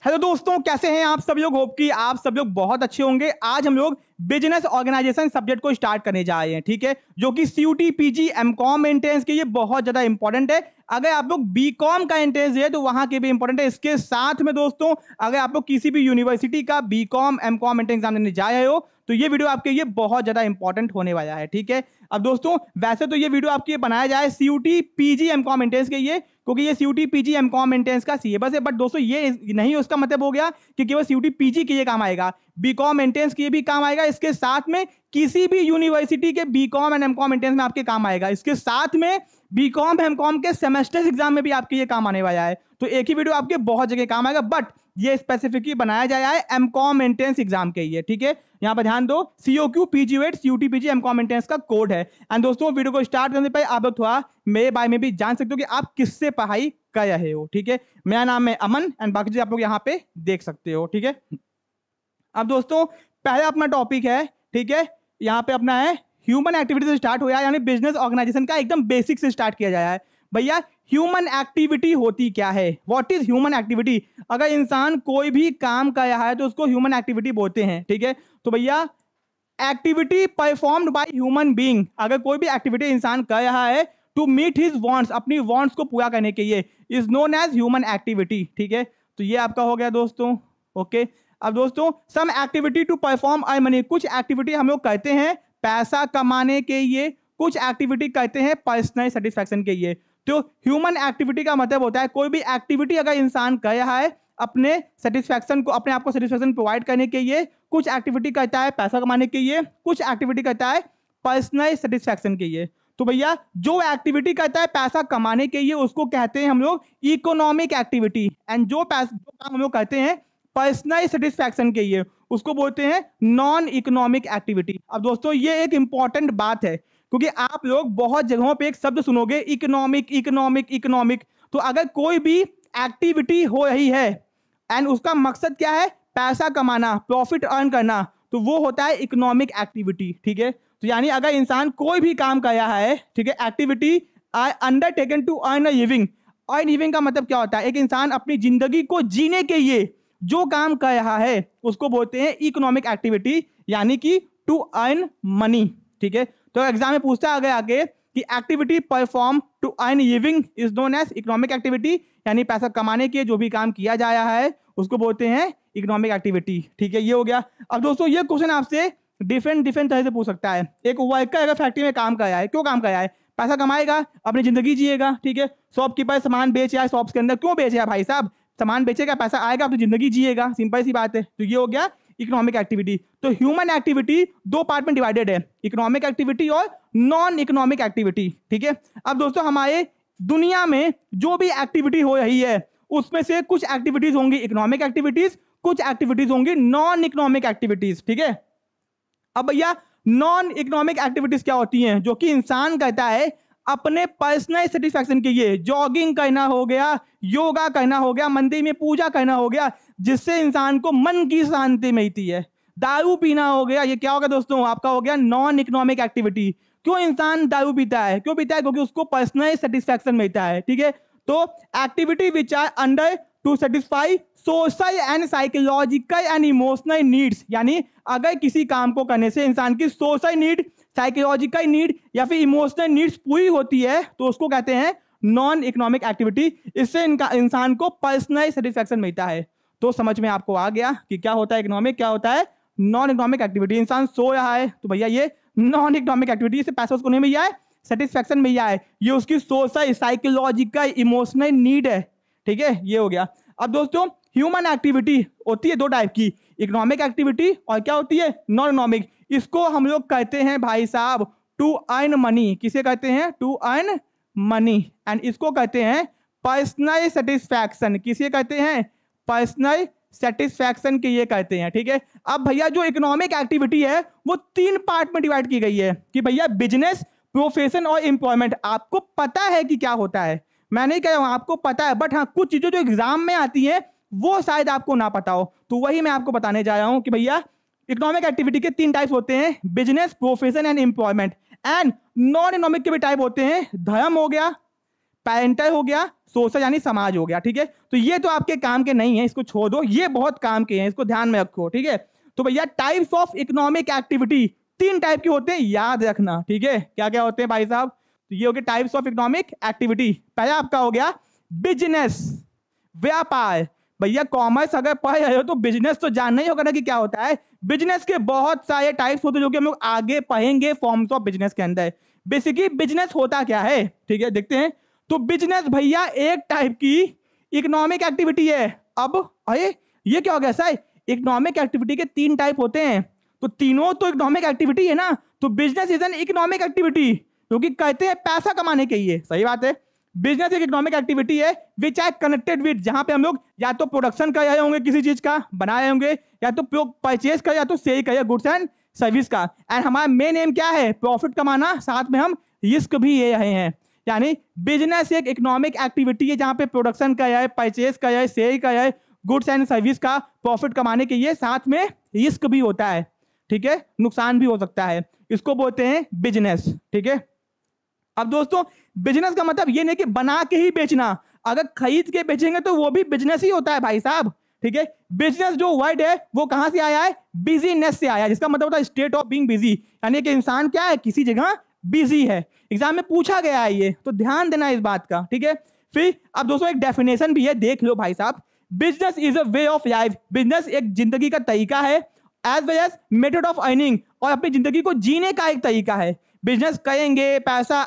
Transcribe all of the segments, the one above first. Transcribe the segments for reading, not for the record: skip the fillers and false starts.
Hello दोस्तों, कैसे हैं आप सब लोग। होप कि आप सब लोग बहुत अच्छे होंगे। आज हम लोग बिजनेस ऑर्गेनाइजेशन सब्जेक्ट को स्टार्ट करने जा रहे हैं, ठीक है, जो कि सीयूटी पीजी एमकॉम एंट्रेंस के लिए बहुत ज्यादा इंपॉर्टेंट है। अगर आप लोग बीकॉम का एंट्रेंस दिए तो वहां के भी इंपॉर्टेंट है। इसके साथ में दोस्तों, अगर आप लोग किसी भी यूनिवर्सिटी का बीकॉम एमकॉम एंट्रेंस एग्जाम देने जा रहे हो तो ये वीडियो आपके लिए बहुत ज्यादा इंपॉर्टेंट होने वाला है, ठीक है। अब दोस्तों, वैसे तो ये वीडियो आपके लिए बनाया जाए सीयूटी पीजी एमकॉम एंट्रेंस के लिए, क्योंकि ये सीयूटी पीजी एमकॉम एंट्रेंस का सिलेबस है। बट दोस्तों, ये नहीं उसका मतलब हो गया कि केवल सीयूटी पीजी के लिए काम आएगा, बीकॉम एंट्रेंस के लिए भी काम आएगा। इसके साथ में किसी भी यूनिवर्सिटी के बीकॉम एंड एमकॉम एंट्रेंस में आपके काम आएगा। इसके साथ में बीकॉम एमकॉम के सेमेस्टर एग्जाम में भी आपके ये काम आने वाला है। तो एक ही वीडियो आपके बहुत जगह काम आएगा, बट ये स्पेसिफिकली बनाया जाया है एमकॉम एंट्रेंस एग्जाम के लिए, ठीक है। यहां पर ध्यान दो, COQ पीजी8 CUT PG MCom entrance का कोड है। एंड दोस्तों, वीडियो को स्टार्ट करने पर आप लोग थोड़ा मेरे बारे में भी जान सकते हो कि आप किससे पढ़ाई कर रहे हो, ठीक है। मेरा नाम है अमन एंड बाकी चीज आप लोग यहाँ पे देख सकते हो, ठीक है। अब दोस्तों, पहला अपना टॉपिक है, ठीक है, यहाँ पे अपना है ह्यूमन एक्टिविटी से स्टार्ट हुआ है, यानी बिजनेस ऑर्गेनाइजेशन का एकदम बेसिक से स्टार्ट किया जाए। भैया, ह्यूमन एक्टिविटी होती क्या है? What is human activity? अगर इंसान कोई भी काम कर रहा है तो उसको ह्यूमन एक्टिविटी बोलते हैं, ठीक है। तो भैया, activity performed by human being, अगर कोई भी एक्टिविटी इंसान कर रहा है टू मीट हिज वांट्स, अपनी वांट्स को पूरा करने के लिए, is known as human activity, ठीक है। तो ये आपका हो गया दोस्तों, ओके। अब दोस्तों, some activity to perform earn money, कुछ एक्टिविटी हम लोग करते हैं पैसा कमाने के लिए, कुछ एक्टिविटी करते हैं पर्सनल सेटिस्फैक्शन के लिए। तो ह्यूमन एक्टिविटी का मतलब होता है कोई भी एक्टिविटी अगर इंसान कर रहा है अपने सेटिस्फैक्शन को, अपने आप को सेटिस्फैक्शन प्रोवाइड करने के लिए, कुछ एक्टिविटी करता है पैसा कमाने के लिए, कुछ एक्टिविटी करता है पर्सनल सेटिस्फैक्शन के लिए। तो भैया, जो एक्टिविटी करता है पैसा कमाने के लिए उसको कहते हैं हम लोग इकोनॉमिक एक्टिविटी, एंड जो काम हम लोग करते हैं पर्सनल सेटिस्फैक्शन के लिए उसको बोलते हैं नॉन इकोनॉमिक एक्टिविटी। अब दोस्तों, ये एक इंपॉर्टेंट बात है, क्योंकि आप लोग बहुत जगहों पे एक शब्द सुनोगे इकोनॉमिक इकोनॉमिक इकोनॉमिक। तो अगर कोई भी एक्टिविटी हो रही है एंड उसका मकसद क्या है, पैसा कमाना, प्रॉफिट अर्न करना, तो वो होता है इकोनॉमिक एक्टिविटी, ठीक है। तो यानी अगर इंसान कोई भी काम कर रहा है, ठीक है, activity are undertaken to earn a living. Earn living का मतलब क्या होता है? एक इंसान अपनी जिंदगी को जीने के लिए जो काम कर रहा है उसको बोलते हैं इकोनॉमिक एक्टिविटी, यानी कि टू अर्न मनी, ठीक है। तो एग्जाम में पूछता है आगे कि activity perform to earn living is known as economic activity, यानी पैसा कमाने के जो भी काम किया जा रहा है उसको बोलते हैं इकोनॉमिक एक्टिविटी, ठीक है। ये हो गया। अब दोस्तों, ये क्वेश्चन आपसे डिफरेंट तरह से पूछ सकता है। एक वर्कर अगर फैक्ट्री में काम कर रहा है, क्यों काम कर रहा है? पैसा कमाएगा, अपनी जिंदगी जिएगा, ठीक है। शॉपकीपर सामान बेच रहा है, शॉप्स के अंदर क्यों बेच रहा है भाई साहब? सामान बेचेगा, पैसा आएगा, अपनी जिंदगी जिएगा, सिंपल सी बात है। तो ये हो गया इकोनॉमिक एक्टिविटी। तो ह्यूमन एक्टिविटी दो पार्ट में डिवाइडेड है, इकोनॉमिक एक्टिविटी और नॉन इकोनॉमिक एक्टिविटी, ठीक है। अब दोस्तों, हमारे दुनिया में जो भी एक्टिविटी हो रही है उसमें से कुछ एक्टिविटीज होंगी इकोनॉमिक एक्टिविटीज, कुछ एक्टिविटीज होंगी नॉन इकोनॉमिक एक्टिविटीज, ठीक है। अब भैया, नॉन इकोनॉमिक एक्टिविटीज क्या होती हैं? जो कि इंसान करता है अपने पर्सनल सेटिस्फैक्शन के लिए, जॉगिंग करना हो गया, योगा करना हो गया, मंदिर में पूजा करना हो गया, जिससे इंसान को मन की शांति मिलती है। दारू पीना हो गया, ये क्या होगा दोस्तों? आपका हो गया नॉन इकोनॉमिक एक्टिविटी। क्यों इंसान दारू पीता है? क्यों पीता है? क्योंकि उसको पर्सनल सेटिस्फैक्शन मिलता है, ठीक है। तो activity which are under to satisfy social and psychological and emotional needs, यानी अगर किसी काम को करने से इंसान की सोशल नीड, साइकोलॉजिकल नीड या फिर इमोशनल नीड्स पूरी होती है तो उसको कहते हैं नॉन इकोनॉमिक एक्टिविटी। इससे इंसान को पर्सनल सेटिस्फैक्शन मिलता है। तो समझ में आपको आ गया कि क्या होता है इकोनॉमिक, क्या होता है नॉन इकोनॉमिक एक्टिविटी। इंसान सो रहा है तो भैया ये नॉन इकोनॉमिक एक्टिविटी, से पैसा उसको नहीं मिल जाए, सेटिस्फैक्शन मिल जाए, ये उसकी सोशल साइकोलॉजिकल इमोशनल नीड है, ठीक है। ये हो गया। अब दोस्तों, ह्यूमन एक्टिविटी होती है दो टाइप की, इकोनॉमिक एक्टिविटी और क्या होती है नॉन इकोनॉमिक। इसको हम लोग कहते हैं भाई साहब टू अर्न मनी। किसे कहते हैं? To earn money. एंड इसको कहते हैं पर्सनल सेटिस्फैक्शन। किसे कहते हैं? पर्सनल सेटिस्फैक्शन के ये कहते हैं, ठीक है। अब भैया, जो इकोनॉमिक एक्टिविटी है वो तीन पार्ट में डिवाइड की गई है कि भैया बिजनेस, प्रोफेशन और एम्प्लॉयमेंट। आपको पता है कि क्या होता है, मैं नहीं कह रहा हूं आपको पता है, बट हाँ कुछ चीजें जो एग्जाम में आती है वो शायद आपको ना पता हो, तो वही मैं आपको बताने जा रहा हूं कि भैया इकोनॉमिक एक्टिविटी के तीन टाइप्स होते हैं, business, profession and employment. And non economic के भी टाइप होते हैं, धर्म हो गया, पैरेंटल हो गया, सोशल यानी समाज हो गया, ठीक है। तो ये तो आपके काम के नहीं है, इसको छोड़ दो, ये बहुत काम के हैं, इसको ध्यान में रखो, ठीक है। तो भैया types of economic activity 3 type के होते हैं, याद रखना, ठीक है। क्या क्या होते हैं भाई साहब? तो ये हो गया टाइप्स ऑफ इकोनॉमिक एक्टिविटी। पहला आपका हो गया बिजनेस, व्यापार। भैया कॉमर्स अगर पढ़ रहे हो तो बिजनेस तो जानना ही होगा ना कि क्या होता है। बिजनेस के बहुत सारे टाइप्स होते हैं जो कि हम लोग आगे पढ़ेंगे फॉर्म्स ऑफ बिजनेस के अंदर। बेसिकली बिजनेस होता क्या है, ठीक है, देखते हैं। तो बिजनेस भैया एक टाइप की इकोनॉमिक एक्टिविटी है। अब अरे ये क्या हो गया सर, इकोनॉमिक एक्टिविटी के 3 टाइप होते हैं, तो तीनों तो इकोनॉमिक एक्टिविटी है ना। तो business is an economic activity, क्योंकि कहते हैं पैसा कमाने के लिए, सही बात है। बिजनेस एक इकोनॉमिक एक्टिविटी है विच आर कनेक्टेड विद, जहां पे हम लोग या तो प्रोडक्शन कर रहे होंगे, किसी चीज का बना रहे होंगे, या तो परचेज कर, या तो सेल कर, गुड्स एंड सर्विस का। एंड हमारा मेन एम क्या है, प्रॉफिट कमाना, साथ में हम रिस्क भी ले रहे हैं। यानी बिजनेस एक इकोनॉमिक एक्टिविटी है जहां पे प्रोडक्शन कर रहा है, परचेज कर रहा है, सेल कर रहा है, गुड्स एंड सर्विस का प्रॉफिट कमाने के लिए, साथ में रिस्क भी होता है, ठीक है, नुकसान भी हो सकता है, इसको बोलते हैं बिजनेस, ठीक है। अब दोस्तों बिजनेस का मतलब ये नहीं कि बना के ही बेचना, अगर खरीद के बेचेंगे तो वो भी बिजनेस ही होता है भाई साहब, ठीक है। बिजनेस जो वर्ड है वो कहां से आया है, बिजीनेस से आया है, जिसका मतलब होता है स्टेट ऑफ बीइंग बिजी, यानी कि इंसान क्या है, किसी जगह बिजी है। एग्जाम में पूछा गया है ये, तो ध्यान देना इस बात का, ठीक है। फिर अब दोस्तों एक डेफिनेशन भी है, देख लो भाई साहब। Business is a way of life, business एक जिंदगी का तरीका है, as well as method of earning, और अपनी जिंदगी को जीने का एक तरीका है। बिजनेस करेंगे, पैसा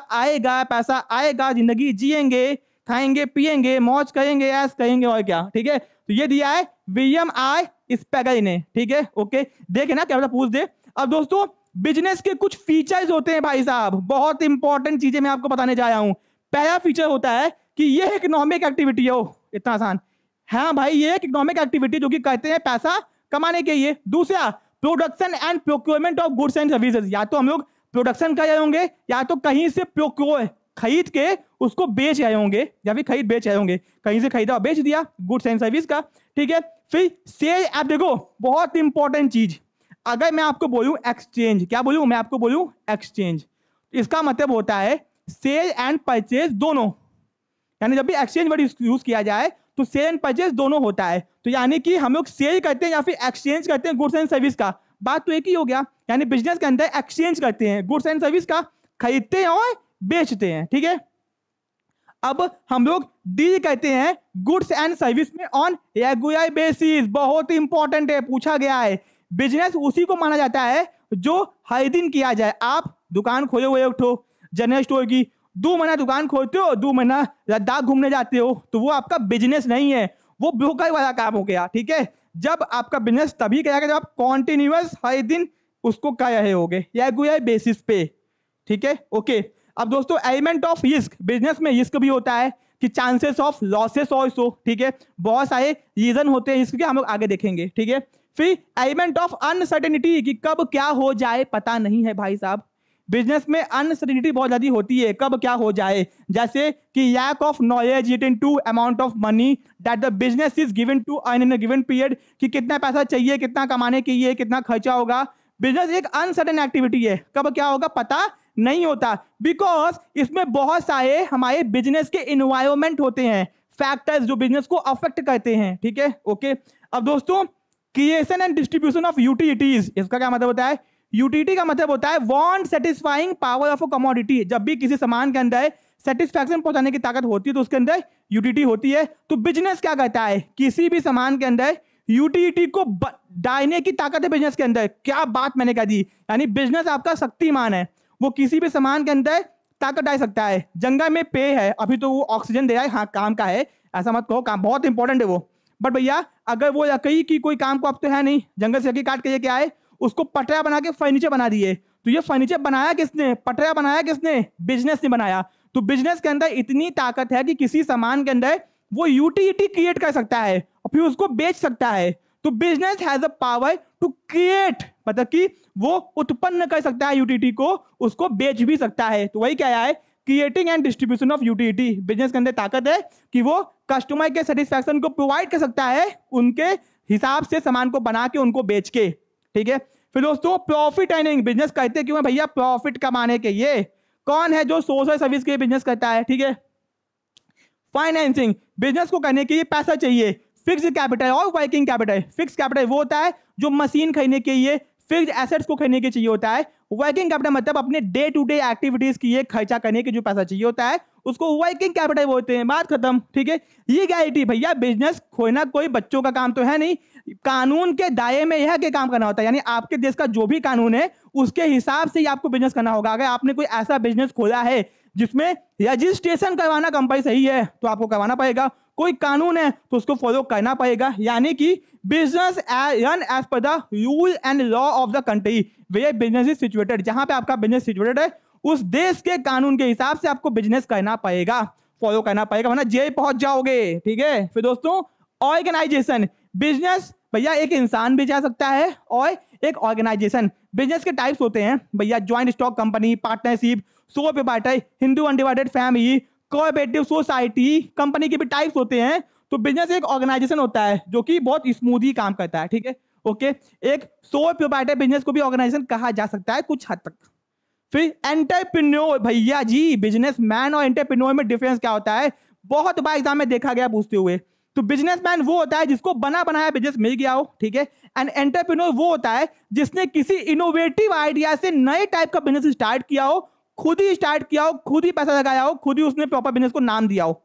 आएगा, जिंदगी जिएंगे, खाएंगे पिएंगे, मौज करेंगे, ऐश करेंगे, और क्या, ठीक है। तो ये दिया है विलियम आर स्पेगल ने, ठीक है, ओके। देखे ना क्या मतलब, पूछ दे। अब दोस्तों बिजनेस के कुछ फीचर्स होते हैं भाई साहब, बहुत इंपॉर्टेंट चीजें मैं आपको बताने जा रहा हूं। पहला फीचर होता है कि ये इकोनॉमिक एक्टिविटी हो, इतना आसान, हाँ भाई, ये एक इकोनॉमिक एक्टिविटी जो कि कहते हैं पैसा कमाने के लिए। दूसरा production and procurement of goods and services, या तो हम लोग प्रोडक्शन कर रहे होंगे, या तो कहीं से प्रोक्योर खरीद के उसको बेच रहे होंगे, या फिर खरीद बेच रहे होंगे, कहीं से खरीदा और बेच दिया, गुड्स एंड सर्विस का, ठीक है। फिर सेल, आप देखो बहुत इंपॉर्टेंट चीज, अगर मैं आपको बोलूं एक्सचेंज, क्या बोलूं मैं आपको, बोलूं एक्सचेंज, इसका मतलब होता है सेल एंड परचेज दोनों, यानी जब भी एक्सचेंज वर्ड यूज किया जाए तो सेल एंड परचेज दोनों होता है। तो यानी कि हम लोग सेल करते हैं या फिर एक्सचेंज करते हैं गुड्स एंड सर्विस का, बात तो एक ही हो गया। यानी बिजनेस के अंदर एक्सचेंज करते हैं गुड्स एंड सर्विस का, खरीदते हैं और बेचते हैं, ठीक है। अब हम लोग डील करते हैं गुड्स एंड सर्विस में ऑन रेगुलर बेसिस, बहुत इंपॉर्टेंट है, पूछा गया है। बिजनेस उसी को माना जाता है जो हर दिन किया जाए। आप दुकान खोले हुए उठो जनरल स्टोर की, 2 महीना दुकान खोलते हो, 2 महीना लद्दाख घूमने जाते हो, तो वो आपका बिजनेस नहीं है, वो ब्रोकर वाला काम हो गया, ठीक है। जब आपका बिजनेस तभी करेगा जब आप कॉन्टिन्यूअस हर दिन उसको कर रहे होगे रेगुलर बेसिस पे, ठीक है, ओके। अब दोस्तों एलिमेंट ऑफ रिस्क, बिजनेस में रिस्क भी होता है कि चांसेस ऑफ लॉसेस ऑल्सो, ठीक है, बहुत सारे रीजन होते हैं रिस्क के, हम लोग आगे देखेंगे, ठीक है। फिर एलिमेंट ऑफ अनसर्टेनिटी, कि कब क्या हो जाए पता नहीं है भाई साहब, बिजनेस में अनसर्टेनिटी बहुत ज्यादा होती है, कब क्या हो जाए, जैसे कि lack of knowledge related to amount of money that the business is given to earn in a given period, कि कितना पैसा चाहिए, कितना कमाने के लिए, कितना खर्चा होगा। बिजनेस एक अनसर्टेन एक्टिविटी है, कब क्या होगा पता नहीं होता, बिकॉज इसमें बहुत सारे हमारे बिजनेस के इन्वायरमेंट होते हैं, फैक्टर्स जो बिजनेस को अफेक्ट करते हैं, ठीक है, ओके। अब दोस्तों creation and distribution of utilities, इसका क्या मतलब होता है, यूटिलिटी का मतलब होता है want satisfying power of a commodity, जब भी किसी सामान के अंदर सेटिस्फैक्शन पहुंचाने की ताकत होती है तो उसके अंदर यूटिलिटी होती है। तो बिजनेस क्या कहता है, किसी भी सामान के अंदर यूटिलिटी को डालने की ताकत है बिजनेस के अंदर, क्या बात मैंने कह दी, यानी बिजनेस आपका शक्तिमान है, वो किसी भी सामान के अंदर ताकत डाल सकता है। जंगल में पेड़ है, अभी तो वो ऑक्सीजन दे रहा है, हाँ काम का है, ऐसा मत कहो, काम बहुत इंपॉर्टेंट है वो, बट भैया अगर वो लकड़ी की कोई काम को अब तो है नहीं, जंगल से लकड़ी काट के लेके आए, उसको पटरा बना के फर्नीचर बना दिए, तो ये फर्नीचर बनाया किसने, पटरा बनाया किसने, बिजनेस ने बनाया। तो बिजनेस के अंदर इतनी ताकत है कि किसी सामान के अंदर वो यूटिलिटी क्रिएट कर सकता है और फिर उसको बेच सकता है। तो business has a power to create, मतलब कि वो उत्पन्न कर सकता है यूटिलिटी को, उसको बेच भी सकता है। तो वही क्या है, creating and distribution of utility, business के अंदर ताकत है कि वो कस्टमर के सेटिस्फैक्शन को प्रोवाइड कर सकता है, उनके हिसाब से सामान को बना के उनको बेच के, ठीक है। फिर दोस्तों प्रॉफिट अर्निंग, बिजनेस कहते क्यों है भैया, प्रॉफिट कमाने के लिए। कौन है जो सोशल सर्विस के बिजनेस करता है, ठीक है, फाइनेंसिंग, बिजनेस को करने के लिए पैसा चाहिए। फिक्स कैपिटल और वर्किंग कैपिटल, फिक्स कैपिटल वो होता है जो मशीन खरीदने के लिए, फिक्स एसेट्स को खरीदने के चाहिए होता है। वर्किंग कैपिटल मतलब अपने डे टू डे एक्टिविटीज की ये खर्चा करने के जो पैसा चाहिए होता है उसको वर्किंग कैपिटल बोलते हैं। बात खत्म, ठीक है। ये गारंटी भैया, बिजनेस खोलना कोई बच्चों का काम तो है नहीं, कानून के दायरे में यह के काम करना होता है, यानी आपके देश का जो भी कानून है उसके हिसाब से ही आपको बिजनेस करना होगा। अगर आपने कोई ऐसा बिजनेस खोला है जिसमें रजिस्ट्रेशन करवाना कंपलसरी है तो आपको करवाना पड़ेगा, कोई कानून है तो उसको फॉलो करना पड़ेगा, यानी कि business run as per the rule and law of the country where business is situated. जहां पे आपका बिजनेस सिचुएटेड है उस देश के कानून के हिसाब से आपको बिजनेस करना पड़ेगा, फॉलो करना पड़ेगा, वरना जेल पहुंच जाओगे, ठीक है। फिर दोस्तों ऑर्गेनाइजेशन, बिजनेस भैया एक इंसान भी जा सकता है और एक ऑर्गेनाइजेशन। बिजनेस के टाइप्स होते हैं भैया, joint stock company, partnership, sole proprietor, Hindu undivided family, cooperative society, company के भी टाइप्स होते हैं। तो बिजनेस एक ऑर्गेनाइजेशन होता है जो कि बहुत स्मूथली काम करता है, ठीक है, ओके। एक सोल प्रोप्राइटर बिजनेस को भी ऑर्गेनाइजेशन कहा जा सकता है कुछ हद तक। फिर एंटरप्रेन्योर, भैया जी बिजनेसमैन और एंटरप्रेन्योर में डिफरेंस क्या होता है, बहुत बार एग्जाम में देखा गया पूछते हुए। तो बिजनेसमैन वो होता है जिसको बना बनाया बिजनेस मिल गया हो, ठीक है। एंड एंटरप्रेन्योर वो होता है जिसने किसी इनोवेटिव आइडिया से नए टाइप का बिजनेस स्टार्ट किया हो, खुद ही स्टार्ट किया हो, खुद ही पैसा लगाया हो, खुद ही उसने प्रॉपर बिजनेस को नाम दिया हो,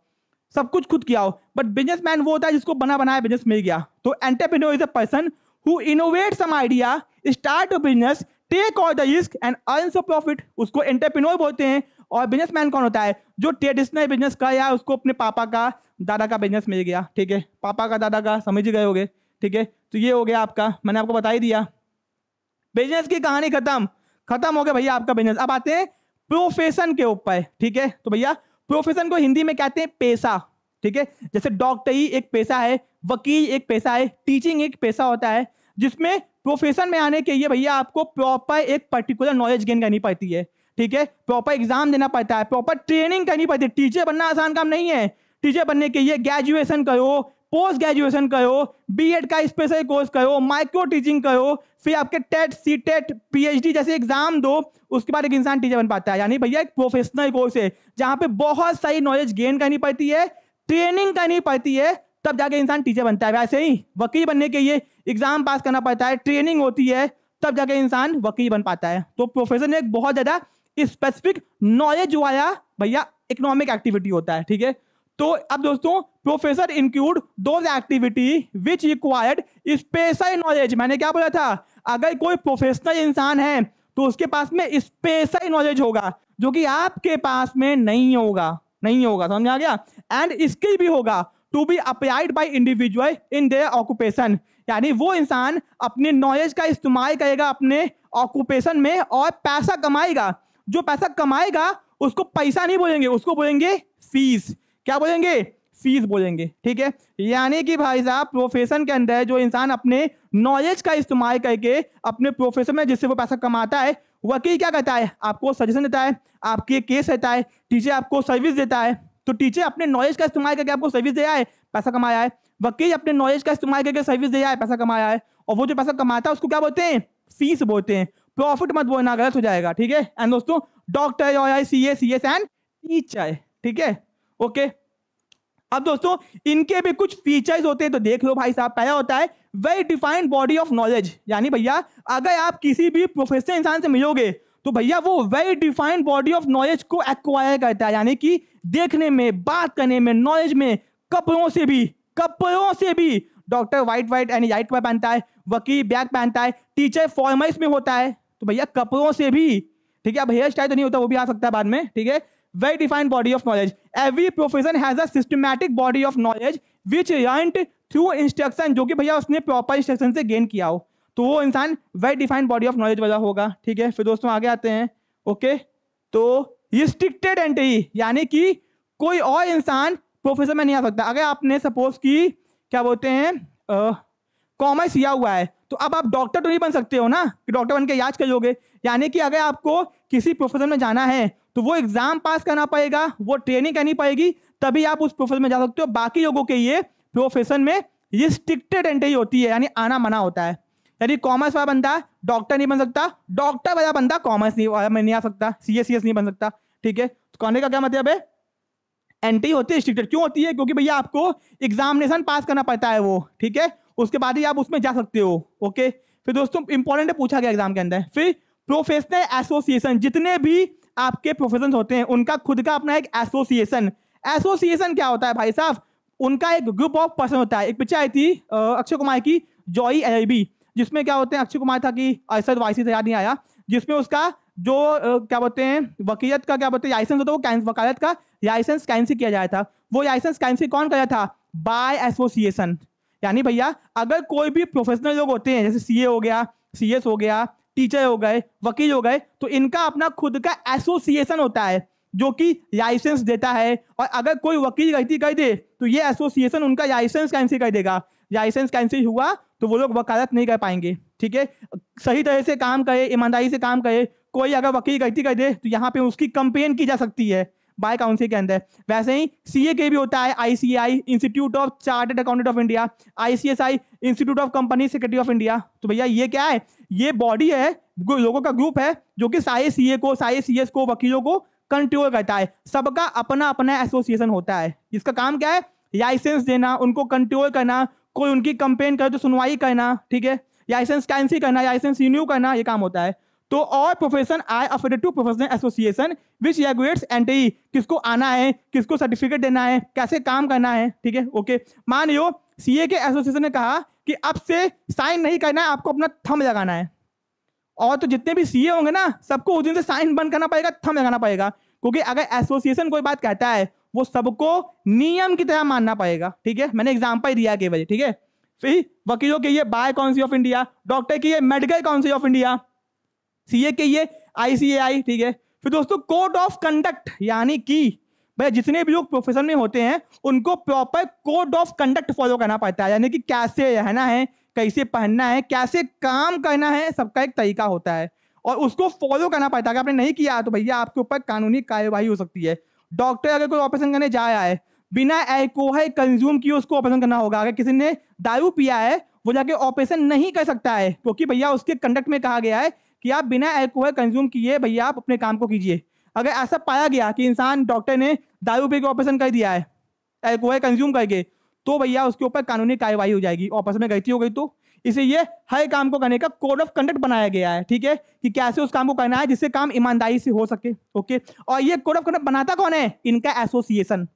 सब कुछ खुद किया हो। बट बिजनेसमैन वो होता है जिसको बना बनाया बिजनेस मिल गया। तो entrepreneur is a person who innovate some idea, start a business, take all the risk and earns a profit, उसको एंटरप्रेन्योर बोलते हैं। और बिजनेसमैन कौन होता है, जो ट्रेडिशनल बिजनेस का या उसको अपने पापा का दादा का बिजनेस मिल गया, ठीक है, पापा का दादा का, समझ गए होगे, ठीक है। तो ये हो गया आपका, मैंने आपको बता ही दिया बिजनेस की कहानी, खत्म हो गया भैया आपका बिजनेस। अब आते हैं प्रोफेशन के ऊपर, ठीक है। तो भैया प्रोफेशन को हिंदी में कहते हैं पेशा, ठीक है। जैसे डॉक्टरी एक पेशा है, वकील एक पेशा है, टीचिंग एक पेशा होता है, जिसमें प्रोफेशन में आने के लिए भैया आपको प्रॉपर एक पर्टिकुलर नॉलेज गेन करनी पड़ती है, ठीक है। प्रॉपर एग्जाम देना पड़ता है, प्रॉपर ट्रेनिंग करनी पड़ती है। टीचर बनना आसान काम नहीं है, टीचर बनने के लिए ग्रेजुएशन करो, पोस्ट ग्रेजुएशन करो, बीएड का स्पेशल कोर्स करो, माइक्रो टीचिंग करो, फिर आपके टेट, सीटेट, पीएचडी जैसे एग्जाम दो, उसके बाद एक इंसान टीचर बन पाता है। यानी भैया एक प्रोफेशनल कोर्स है जहां पे बहुत सारी नॉलेज गेन करनी पड़ती है, ट्रेनिंग करनी पड़ती है, तब जाके इंसान टीचर बनता है। वैसे ही वकील बनने के लिए एग्जाम पास करना पड़ता है, ट्रेनिंग होती है, तब जाके इंसान वकील बन पाता है। तो प्रोफेशन एक बहुत ज्यादा स्पेसिफिक नॉलेज वाला भैया इकोनॉमिक एक्टिविटी होता है, ठीक है। तो अब दोस्तों professor include those activity which required special knowledge. मैंने क्या बोला था, अगर कोई प्रोफेशनल इंसान है तो उसके पास में स्पेशल नॉलेज होगा जो कि आपके पास में नहीं होगा, समझ में आ गया। एंड स्किल भी होगा to be applied by individual in their occupation, यानी वो इंसान अपने नॉलेज का इस्तेमाल करेगा अपने ऑक्यूपेशन में और पैसा कमाएगा। जो पैसा कमाएगा उसको पैसा नहीं बोलेंगे, उसको बोलेंगे फीस। क्या बोलेंगे, फीस बोलेंगे, ठीक है। यानी कि भाई साहब प्रोफेशन के अंदर जो इंसान अपने नॉलेज का इस्तेमाल करके अपने प्रोफेशन में जिससे वो पैसा कमाता है, वकील क्या करता है, आपको सजेशन देता है, आपके केस रहता है, टीचर आपको सर्विस देता है। तो टीचर अपने नॉलेज का इस्तेमाल करके आपको सर्विस दिया है, पैसा कमाया है, वकील अपने नॉलेज का इस्तेमाल करके सर्विस दिया है, पैसा कमाया है, और वो जो पैसा कमाता है उसको क्या बोलते हैं, फीस बोलते हैं। प्रॉफिट मत बोलना, गलत हो जाएगा, ठीक है। एंड दोस्तों doctor, lawyer, CA, CS and teacher, ठीक है, ओके। अब दोस्तों इनके भी कुछ फीचर्स होते हैं, तो देख लो भाई साहब। पहला होता है well defined body of knowledge, यानी भैया अगर आप किसी भी प्रोफेशनल इंसान से मिलोगे तो भैया वो well defined body of knowledge को एक्वायर करता है, यानी कि देखने में, बात करने में, नॉलेज में, कपड़ों से भी। डॉक्टर व्हाइट एंड लाइट कपड़ा पहनता है, वकील ब्लैक पहनता है, टीचर फॉर्मल्स में होता है, तो भैया कपड़ों से भी, ठीक है। अब हेयर स्टाइल तो नहीं होता, वो भी आ सकता है बाद में, ठीक है। Well defined body of knowledge, every profession has a systematic body of knowledge which learned through instruction, जो कि भैया उसने प्रॉपर इंस्ट्रक्शन से गेन किया हो, तो वो इंसान well defined body of knowledge वाला होगा, ठीक है। फिर दोस्तों आगे आते हैं, ओके। तो रिस्ट्रिक्टेड एंट्री, यानी कि कोई और इंसान प्रोफेशन में नहीं आ सकता। अगर आपने सपोज की क्या बोलते हैं कॉमर्स किया हुआ है, तो अब आप डॉक्टर तो नहीं बन सकते हो ना कि डॉक्टर बन के इलाज करोगे। यानी कि अगर आपको किसी प्रोफेशन में जाना है तो वो एग्जाम पास करना पड़ेगा, वो ट्रेनिंग करनी पड़ेगी, तभी आप उस प्रोफेशन में जा सकते हो। बाकी लोगों के लिए प्रोफेशन में रिस्ट्रिक्टेड एंट्री होती है, यानी आना मना होता है। यानी कॉमर्स वाला बंदा डॉक्टर नहीं बन सकता, डॉक्टर वाला बंदा कॉमर्स नहीं आ सकता, सीएस नहीं बन सकता, ठीक है। तो कहने का क्या मतलब है, एंटी होती है रिस्ट्रिक्टेड। क्यों होती है? क्योंकि भैया आपको एग्जामिनेशन पास करना पड़ता है वो, ठीक है, उसके बाद ही आप उसमें जा सकते हो। ओके, फिर दोस्तों इंपॉर्टेंट है, पूछा गया एग्जाम के अंदर। फिर प्रोफेशनल एसोसिएशन, जितने भी आपके प्रोफेशन होते हैं उनका खुद का अपना एक एसोसिएशन। एसोसिएशन क्या होता है भाई साहब? उनका एक ग्रुप ऑफ पर्सन होता है। एक पिक्चर आई थी अक्षय कुमार की, जॉई एलएलबी, जिसमें क्या होते हैं, अक्षय कुमार था कि अरशद वारसी से याद नहीं आया, जिसमें उसका जो क्या बोलते हैं वकीलत का क्या बोलते हैं लाइसेंस होता है, वो वकालत का लाइसेंस कैंसिल किया जाया था। वो लाइसेंस कैंसिल कौन किया था? By association. यानी भैया अगर कोई भी प्रोफेशनल लोग होते हैं, जैसे सीए हो गया, सीएस हो गया, टीचर हो गए, वकील हो गए, तो इनका अपना खुद का एसोसिएशन होता है जो कि लाइसेंस देता है। और अगर कोई वकील गलती कर दे तो ये एसोसिएशन उनका लाइसेंस कैंसिल कर देगा। लाइसेंस कैंसिल हुआ तो वो लोग वकालत नहीं कर पाएंगे, ठीक है। सही तरह से काम करे, ईमानदारी से काम करे। कोई अगर वकील गलती कर दे तो यहाँ पे उसकी कंप्लेन की जा सकती है बाय काउंसिल के अंदर। वैसे ही सीए के भी होता है ICI, institute of chartered accountant of India, ICSI, institute of company secretary of India. तो भैया ये क्या है? ये बॉडी है, लोगों का ग्रुप है जो कि सारे सीए को, सारे सीएस को, वकीलों को कंट्रोल करता है। सबका अपना अपना एसोसिएशन होता है। इसका काम क्या है? लाइसेंस देना, उनको कंट्रोल करना, कोई उनकी कंप्लेन करे तो सुनवाई करना, ठीक है, लाइसेंस कैंसिल करना, लाइसेंस रिन्यू करना, ये काम होता है। तो all profession are affiliated to professional association which regulates entity, किसको आना है, किसको सर्टिफिकेट देना है, कैसे काम करना है, ठीक है। ओके, मान लो सीए के एसोसिएशन ने कहा कि अब से साइन नहीं करना है, आपको अपना थंब लगाना है। और तो जितने भी सीए होंगे ना, सबको उस दिन से साइन बंद करना पड़ेगा, थंब लगाना पड़ेगा। क्योंकि अगर एसोसिएशन कोई बात कहता है वो सबको नियम की तरह मानना पड़ेगा, ठीक है। मैंने एग्जांपल दिया केवल, ठीक है। फिर वकीलों के ये bar council of India, doctor के ये medical council of India, CA के ये आईसीएआई, ठीक है। फिर दोस्तों कोड ऑफ कंडक्ट, यानी कि भाई जितने भी लोग प्रोफेशन में होते हैं उनको proper code of conduct follow करना पड़ता है। यानी कि कैसे रहना है, कैसे पहनना है, कैसे काम करना है, सबका एक तरीका होता है और उसको फॉलो करना पड़ता है। अगर आपने नहीं किया तो भैया आपके ऊपर कानूनी कार्यवाही हो सकती है। डॉक्टर अगर कोई ऑपरेशन करने जा रहा है, बिना अल्कोहल कंज्यूम किए उसको ऑपरेशन करना होगा। अगर किसी ने दारू पिया है वो जाके ऑपरेशन नहीं कर सकता है, क्योंकि भैया उसके कंडक्ट में कहा गया है कि आप बिना अल्कोहल कंज्यूम किए भैया आप अपने काम को कीजिए। अगर ऐसा पाया गया कि इंसान, डॉक्टर ने दारू पी के ऑपरेशन कर दिया है अल्कोहल कंज्यूम करके, तो भैया उसके ऊपर कानूनी कार्यवाही हो जाएगी। ऑपरेशन में गलती हो गई तो इसलिए हर काम को करने का कोड ऑफ कंडक्ट बनाया गया है, ठीक है, कि कैसे उस काम को करना है जिससे काम ईमानदारी से हो सके। ओके, और ये कोड ऑफ कंडक्ट बनाता कौन है? इनका एसोसिएशन।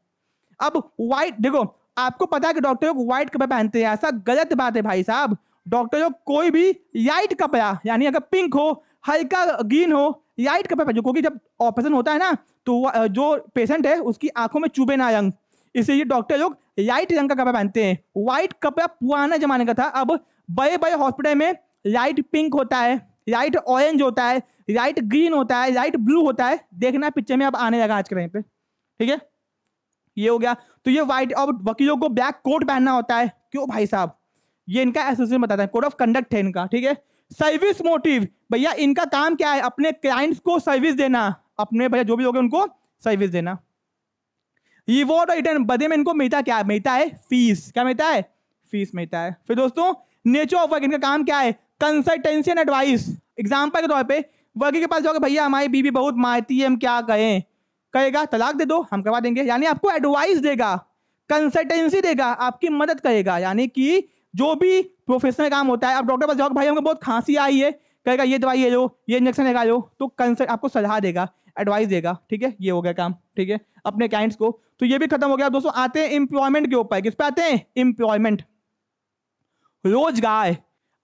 अब व्हाइट, देखो आपको पता है कि डॉक्टर लोग व्हाइट कपड़े पहनते हैं, ऐसा गलत बात है भाई साहब। डॉक्टर लोग कोई भी लाइट कपड़ा, यानी अगर पिंक हो, हल्का ग्रीन हो, लाइट कपड़ा पहनो, क्योंकि जब ऑपरेशन होता है ना तो जो पेशेंट है उसकी आंखों में चुभे ना रंग, इसलिए डॉक्टर लोग लाइट रंग का कपड़ा पहनते हैं। व्हाइट कपड़ा पुराना जमाने का था, अब बड़े बड़े हॉस्पिटल में लाइट पिंक होता है, लाइट ऑरेंज होता है, लाइट ग्रीन होता है, लाइट ब्लू होता है। देखना पिक्चर में अब आने लगा आज के टाइम पे, ठीक है। ये हो गया। तो ये व्हाइट, और वकीलों को ब्लैक कोट पहनना होता है। क्यों भाई साहब? ये इनका एसोसिएशन बताता है, कोड ऑफ कंडक्ट है इनका, ठीक है। सर्विस मोटिव, भैया इनका काम क्या है? अपने क्लाइंट्स को सर्विस देना, अपने भैया जो भी लोग हैं उनको सर्विस देना। रिवॉर्ड और रिटर्न, बदले में इनको मिलता क्या? मिलता है फीस। क्या मिलता है? फीस मिलता है। फिर दोस्तों नेचर ऑफ वर्क, इनका काम क्या है? Consultancy and advice. एग्जाम्पल के तौर पे वकील के पास जाओगे, भैया हमारी बीवी बहुत मारती है, हम क्या करें? कहेगा तलाक दे दो, हम करवा देंगे। यानी आपको एडवाइस देगा, कंसल्टेंसी देगा, आपकी मदद करेगा। यानी कि जो भी प्रोफेशनल काम होता है, आप डॉक्टर पास जाओगे, भाई हमको बहुत खांसी आई है, कहेगा ये दवाई ले लो, ये इंजेक्शन लगा लो, तो कंसल्ट आपको सलाह देगा, एडवाइस देगा, ठीक है। ये हो गया काम, ठीक है, अपने क्लाइंट्स को। तो ये भी खत्म हो गया दोस्तों। आते हैं एम्प्लॉयमेंट के ऊपर। किस पे आते हैं? एम्प्लॉयमेंट, रोजगार,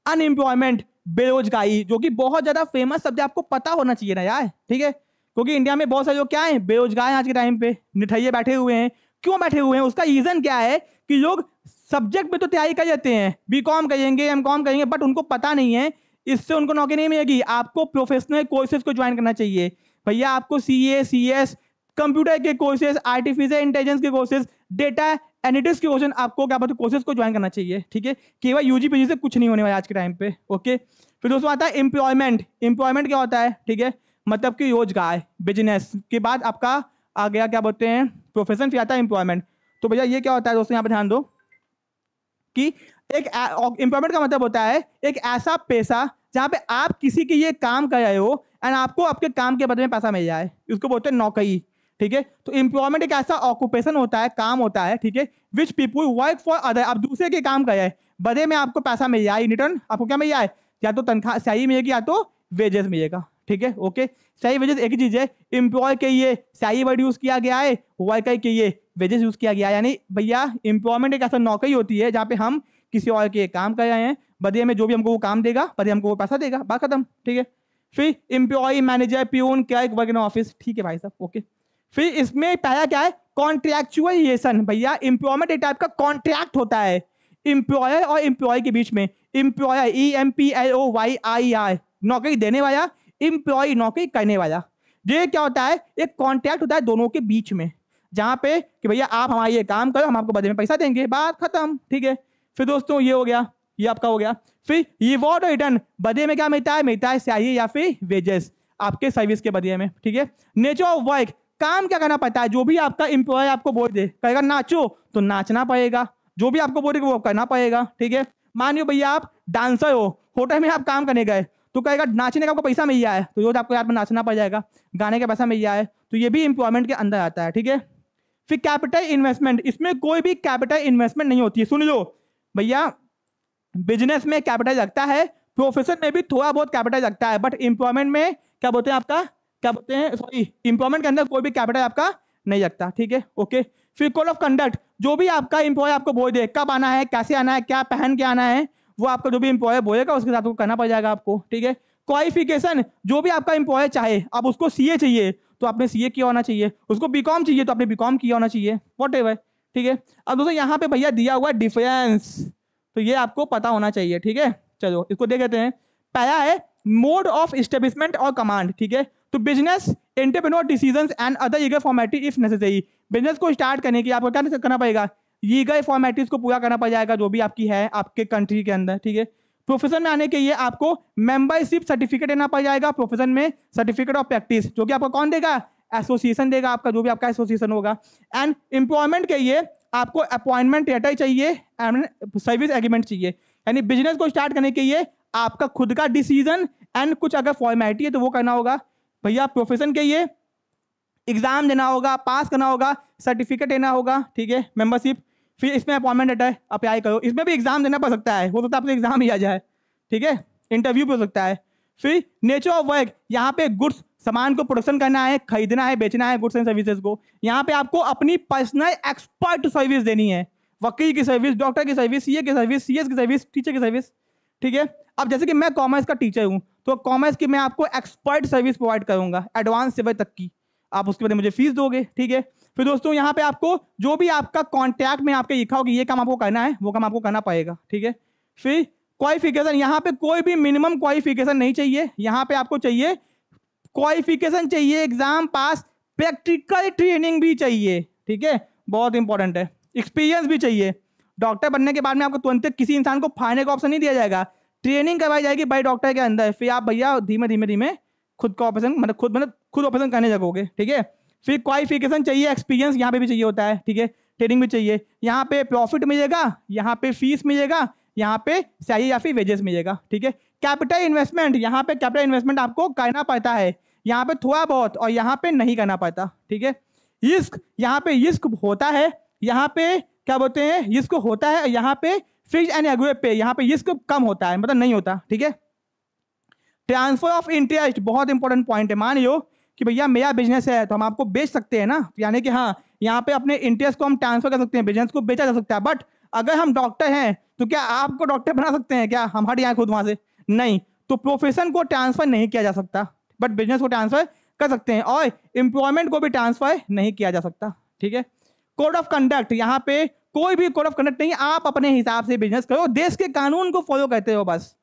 अनएम्प्लॉयमेंट, बेरोजगारी, जो कि बहुत ज्यादा फेमस शब्द है, आपको पता होना चाहिए ना यार, ठीक है। क्योंकि इंडिया में बहुत सारे लोग क्या है? बेरोजगार हैं आज के टाइम पे, निठैये बैठे हुए हैं। क्यों बैठे हुए हैं? उसका रीजन क्या है कि लोग सब्जेक्ट में तो तैयारी कर लेते हैं, बीकॉम करेंगे, एमकॉम करेंगे, बट उनको पता नहीं है इससे उनको नौकरी नहीं मिलेगी। आपको प्रोफेशनल कोर्सेज को ज्वाइन करना चाहिए भैया। आपको सीए, सीएस, कंप्यूटर के कोर्सेज, आर्टिफिशियल इंटेलिजेंस के कोर्सेज, डेटा एनालिटिक्स के कोर्सेज, आपको क्या बोलते हैं कोर्सेज को ज्वाइन करना चाहिए, ठीक है। केवल यूजी पीजी से कुछ नहीं होने वाला आज के टाइम पे। ओके, फिर दोस्तों आता है एम्प्लॉयमेंट। एम्प्लॉयमेंट क्या होता है? ठीक है, मतलब कि रोजगार, बिजनेस के बाद आपका आ गया क्या बोलते हैं प्रोफेशन, फिर आता है एम्प्लॉयमेंट। तो भैया ये क्या होता है दोस्तों? यहाँ पे ध्यान दो कि एक एम्प्लॉयमेंट का मतलब होता है एक ऐसा पेशा जहाँ पे आप किसी के ये काम कर रहे हो एंड आपको आपके काम के बदले में पैसा मिल जाए, उसको बोलते हैं नौकरी। ठीक है। तो एम्प्लॉयमेंट एक ऐसा ऑक्यूपेशन होता है, काम होता है, ठीक है, विच पीपुल वर्क फॉर अदर। आप दूसरे के काम कर रहे हैं, बदले में आपको पैसा मिल जाए, इन रिटर्न आपको क्या मिल जाए, या तो तनख्वाह सही मिलेगी या तो वेजेस मिलेगा, ठीक है। ओके, सही वेजेस एक ही चीज है, एम्प्लॉय के लिए सही वर्ड यूज किया गया है, वर्कर के लिए वेजेस यूज किया गया है। यानी भैया एम्प्लॉयमेंट एक ऐसा नौकरी होती है जहाँ पे हम किसी और के काम कर रहे हैं, बदले में जो भी हमको वो काम देगा, बदले हमको वो पैसा देगा, बात खत्म, ठीक है। फिर employ, manager, peon, clerk, work in office, ठीक है भाई साहब, ओके। फिर इसमें पहला क्या है, कॉन्ट्रैक्चुअल रिलेशन। भैया एम्प्लॉयमेंट एक टाइप का कॉन्ट्रैक्ट होता है एम्प्लॉयर और एम्प्लॉय के बीच में। एम्प्लॉयर EMPLOYIR, नौकरी देने वाला, एम्प्लॉय नौकरी करने वाला। ये क्या होता है, एक कॉन्ट्रैक्ट होता है दोनों के बीच में, जहां पे कि भैया आप हमारा ये काम करो, हम आपको बदले में पैसा देंगे, बात खत्म, ठीक है। फिर दोस्तों ये हो गया, ये आपका हो गया। फिर रिवॉर्ड और रिटर्न, बदले में क्या मिलता है, मिलता है सैलरी या फिर वेजेस आपके सर्विस के बदले में, ठीक है। नेचर ऑफ वर्क, काम क्या करना पड़ता है, जो भी आपका एम्प्लॉय आपको बोल दे, कहेगा नाचो तो नाचना पड़ेगा, जो भी आपको बोलेगा वो करना पड़ेगा, ठीक है। मान लो भैया आप डांसर हो, होटल में आप काम करने गए, तो कहेगा नाचने का आपको पैसा मिल जाए, तो रोज आपको यार में नाचना पड़ जाएगा, गाने का पैसा मिल जाए, तो ये भी एम्प्लॉयमेंट के अंदर आता है, ठीक है। फिर कैपिटल इन्वेस्टमेंट, इसमें कोई भी कैपिटल इन्वेस्टमेंट नहीं होती है। सुन लो भैया, बिजनेस में कैपिटल लगता है, प्रोफेशन में भी थोड़ा बहुत कैपिटल लगता है, बट एम्प्लॉयमेंट में क्या बोलते हैं आपका, क्या बोलते हैं, सॉरी, एम्प्लॉयमेंट के अंदर कोई भी कैपिटल आपका नहीं लगता, ठीक है, ओके। फिर कोड ऑफ कंडक्ट, जो भी आपका एम्प्लॉय आपको बोल दे, कब आना है, कैसे आना है, क्या पहन के आना है, वो आपका जो भी एम्प्लॉय बोलेगा उसके साथ करना पड़ जाएगा आपको, ठीक है। क्वालिफिकेशन, जो भी आपका एम्प्लॉय चाहे, अब उसको सीए चाहिए तो आपने सीए किया होना चाहिए, उसको बीकॉम चाहिए तो आपने बीकॉम किया होना चाहिए, व्हाटएवर, ठीक है। अब दोस्तों यहाँ पे भैया दिया हुआ डिफरेंस, तो ये आपको पता होना चाहिए, ठीक है। चलो इसको देख लेते हैं। पहला है मोड ऑफ एस्टेब्लिशमेंट और कमांड, ठीक है। तो business, entrepreneur decisions and other legal formality if necessary. Business को स्टार्ट करने के लिए आपको क्या करना पड़ेगा, लीगल फॉर्मेलिटीज को पूरा करना पड़ जाएगा जो भी आपकी है आपके कंट्री के अंदर, ठीक है। प्रोफेशन में आने के लिए आपको मेंबरशिप सर्टिफिकेट देना पड़ जाएगा, प्रोफेशन में सर्टिफिकेट ऑफ प्रैक्टिस, जो कि आपको कौन देगा, एसोसिएशन देगा आपका, जो भी आपका एसोसिएशन होगा। एंड एम्प्लॉयमेंट के लिए आपको अपॉइंटमेंट लेटर चाहिए एंड सर्विस एग्रीमेंट चाहिए। यानी बिजनेस को स्टार्ट करने के लिए आपका खुद का डिसीजन एंड कुछ अगर फॉर्मेलिटी है तो वो करना होगा। भैया प्रोफेशन के लिए एग्जाम देना होगा, पास करना होगा, सर्टिफिकेट देना होगा, ठीक है, मेंबरशिप। फिर इसमें अपॉइंटमेंट लेटर अप्लाई करो, इसमें भी एग्जाम देना पड़ सकता है, हो सकता है आपसे एग्जाम ही आ जाए, ठीक है, इंटरव्यू भी हो सकता है। फिर नेचर ऑफ वर्क, यहाँ पे गुड्स, सामान को प्रोडक्शन करना है, खरीदना है, बेचना है, गुड्स एंड सर्विसेज को। यहाँ पे आपको अपनी पर्सनल एक्सपर्ट सर्विस देनी है, वकील की सर्विस, डॉक्टर की सर्विस, सीए की सर्विस, सीएस की सर्विस, टीचर की सर्विस, ठीक है। अब जैसे कि मैं कॉमर्स का टीचर हूँ, तो कॉमर्स की मैं आपको एक्सपर्ट सर्विस प्रोवाइड करूंगा, एडवांस लेवल तक की, आप उसके बाद मुझे फीस दोगे, ठीक है। फिर दोस्तों यहाँ पे आपको जो भी आपका कॉन्ट्रैक्ट में आपके लिखा होगा ये काम आपको करना है, वो काम आपको करना पड़ेगा, ठीक है। फिर क्वालिफिकेशन, यहाँ पे कोई भी मिनिमम क्वालिफिकेशन नहीं चाहिए, यहाँ पे आपको चाहिए क्वालिफिकेशन चाहिए, एग्जाम पास, प्रैक्टिकल ट्रेनिंग भी चाहिए, ठीक है, बहुत इंपॉर्टेंट है, एक्सपीरियंस भी चाहिए। डॉक्टर बनने के बाद में आपको तुरंत किसी इंसान को फाड़ने का ऑप्शन नहीं दिया जाएगा, ट्रेनिंग करवाई जाएगी बाई डॉक्टर के अंदर, फिर आप भैया धीमे धीमे धीमे खुद का ऑपरेशन खुद ऑपरेशन करने लगोगे, ठीक है। फिर क्वालिफिकेशन चाहिए, एक्सपीरियंस यहाँ पे भी चाहिए होता है, ठीक है, ट्रेनिंग भी चाहिए। यहाँ पे प्रॉफिट मिलेगा, यहाँ पे फीस मिलेगा, यहाँ पे सैलरी या फिर वेजेस मिलेगा, ठीक है। कैपिटल इन्वेस्टमेंट, यहाँ पे कैपिटल इन्वेस्टमेंट आपको करना पड़ता है, यहाँ पे थोड़ा बहुत और यहाँ पे नहीं करना पड़ता, ठीक है। रिस्क, यहाँ पे रिस्क होता है, यहाँ पे क्या बोलते हैं, रिस्क होता है, यहाँ पे फिक्स एंड एग्रीड पे, यहाँ पे रिस्क कम होता है, मतलब नहीं होता, ठीक है। ट्रांसफर ऑफ इंटरेस्ट बहुत इंपॉर्टेंट पॉइंट है। मान लो कि भैया मेरा बिजनेस है तो हम आपको बेच सकते हैं ना, यानी कि हाँ यहाँ पे अपने इंटरेस्ट को हम ट्रांसफर कर सकते हैं, बिजनेस को बेचा जा सकता है। बट अगर हम डॉक्टर हैं तो क्या आपको डॉक्टर बना सकते हैं क्या, हम हट जाए खुद वहां से, नहीं। तो प्रोफेशन को ट्रांसफर नहीं किया जा सकता, बट बिजनेस को ट्रांसफर कर सकते हैं, और एम्प्लॉयमेंट को भी ट्रांसफर नहीं किया जा सकता, ठीक है। कोड ऑफ कंडक्ट, यहाँ पे कोई भी कोड ऑफ कंडक्ट नहीं, आप अपने हिसाब से बिजनेस करो, देश के कानून को फॉलो करते हो बस,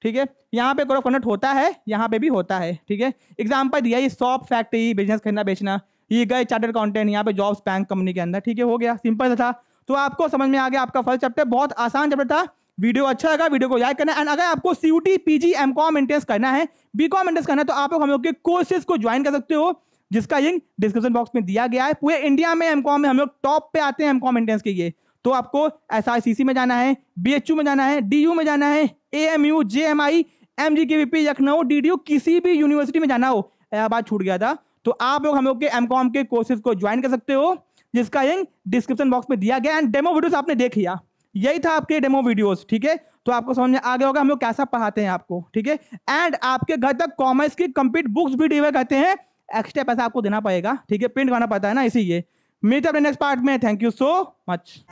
ठीक है। यहाँ पे कोड ऑफ कंडक्ट होता है, यहाँ पे भी होता है, ठीक है। एग्जांपल दिया, ये शॉप, फैक्ट्री, बिजनेस खरीदना बेचना, ये गए चार्टर्ड अकाउंटेंट, यहाँ पे जॉब्स बैंक कंपनी के अंदर, ठीक है, हो गया, सिंपल था। तो आपको समझ में आ गया आपका फर्स्ट चैप्टर, बहुत आसान चैप्टर था। वीडियो अच्छा लगा, वीडियो को लाइक करना, एंड अगर आपको CUT PG MCOM एंट्रेंस करना है, BCom एंट्रेंस करना है, तो आप लोग हम लोग के कोर्सेज को ज्वाइन कर सकते हो, जिसका लिंक डिस्क्रिप्शन बॉक्स में दिया गया है। पूरे इंडिया में MCOM में हम लोग टॉप पे आते हैं MCOM एंट्रेंस के लिए। तो आपको SRCC में जाना है, BHU में जाना है, DU में जाना है, AMU, JMI, MGKVP, Lucknow, DDU, किसी भी यूनिवर्सिटी में जाना हो, बात छूट गया था, तो आप लोग हम लोग के एमकॉम के कोर्सेज को ज्वाइन कर सकते हो, जिसका लिंक डिस्क्रिप्शन बॉक्स में दिया गया। एंड डेमो वीडियोस आपने देख लिया, यही था आपके डेमो वीडियोस, ठीक है। तो आपको समझ में आ गया होगा हम लोग कैसा पढ़ाते हैं आपको, ठीक है। एंड आपके घर तक कॉमर्स की कंप्लीट बुक्स भी डिलीवर करते हैं, एक्स्ट्रा पैसा आपको देना पड़ेगा, ठीक है, प्रिंट करना पड़ता है ना, इसीलिए। मिलते हैं अपने नेक्स्ट पार्ट में। Thank you so much.